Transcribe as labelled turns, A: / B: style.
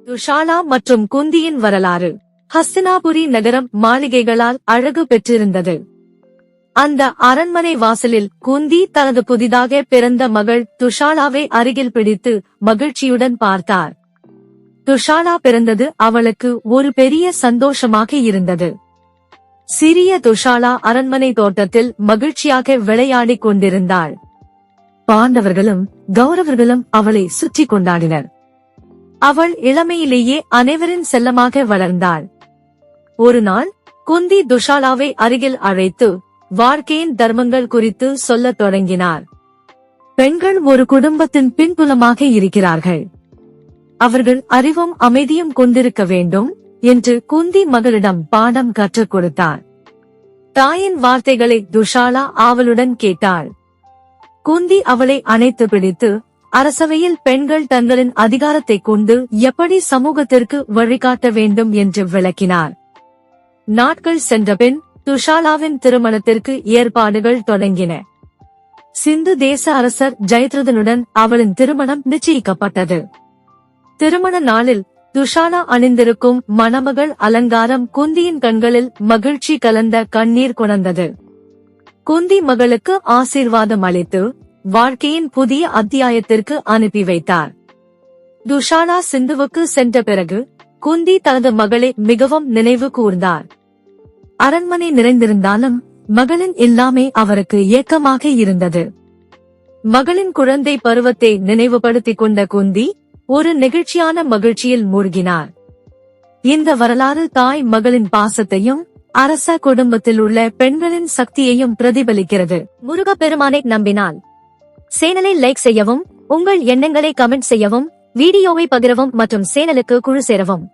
A: துஷாலா மற்றும் குந்தியின் வரலாறு. ஹஸ்தினாபுரி நகரம் மாளிகைகளால் அழகு பெற்றிருந்தது. அந்த அரண்மனை வாசலில் குந்தி தனது புதிதாக பிறந்த மகள் துஷாலாவை அருகில் பிடித்து மகிழ்ச்சியுடன் பார்த்தார். துஷாலா பிறந்தது அவளுக்கு ஒரு பெரிய சந்தோஷமாக இருந்தது. சிறிய துஷாலா அரண்மனை தோட்டத்தில் மகிழ்ச்சியாக விளையாடிக் கொண்டிருந்தாள். பாண்டவர்களும் கௌரவர்களும் அவளை சுற்றி கொண்டாடினர். அவள் இளமையிலேயே அனைவரின் செல்லமாக வளர்ந்தாள். ஒரு நாள் குந்தி துஷாலாவை அருகில் அழைத்து வாழ்க்கையின் தர்மங்கள் குறித்து சொல்லத் தொடங்கினார். பெண்கள் ஒரு குடும்பத்தின் பின்புலமாக இருக்கிறார்கள். அவர்கள் அறிவும் அமைதியும் கொண்டிருக்க வேண்டும் என்று குந்தி மகளிடம் பாடம் கற்றுக் கொடுத்தார். தாயின் வார்த்தைகளை துஷாலா ஆவலுடன் கேட்டாள். குந்தி அவளை அணைத்து பிடித்து அரசவையில் பெண்கள் தங்களின் அதிகாரத்தை கொண்டு எப்படி சமூகத்திற்கு வழிகாட்ட வேண்டும் என்று விளக்கினார். நாட்கள் சென்றபின் துஷாலாவின் திருமணத்திற்கு ஏற்பாடுகள் தொடங்கின. சிந்து தேச அரசர் ஜெயத்ரதனுடன் அவளின் திருமணம் நிச்சயிக்கப்பட்டது. திருமண நாளில் துஷாலா அணிந்திருக்கும் மணமகள் அலங்காரம் குந்தியின் கண்களில் மகிழ்ச்சி கலந்த கண்ணீர் கொணர்ந்தது. குந்தி மகளுக்கு ஆசீர்வாதம் அளித்து வாழ்க்கையின் புதிய அத்தியாயத்திற்கு அனுப்பி வைத்தார். துஷாலா சிந்துவுக்கு சென்ற பிறகு குந்தி தனது மகளை மிகவும் நினைவு கூர்ந்தார். அரண்மனை நிறைந்திருந்தாலும் மகளின் இல்லாமை அவருக்கு ஏக்கமாக இருந்தது. மகளின் குழந்தை பருவத்தை நினைவுபடுத்திக் கொண்ட குந்தி ஒரு நெகிழ்ச்சியான மகிழ்ச்சியில் மூழ்கினார். இந்த வரலாறு தாய் மகளின் பாசத்தையும் அரச குடும்பத்தில் உள்ள பெண்களின் சக்தியையும் பிரதிபலிக்கிறது.
B: முருகப்பெருமானை நம்பினால் சேனலை லைக் செய்யவும், உங்கள் எண்ணங்களை கமெண்ட் செய்யவும், வீடியோவை பகிரவும் மற்றும் சேனலுக்கு குழு சேரவும்.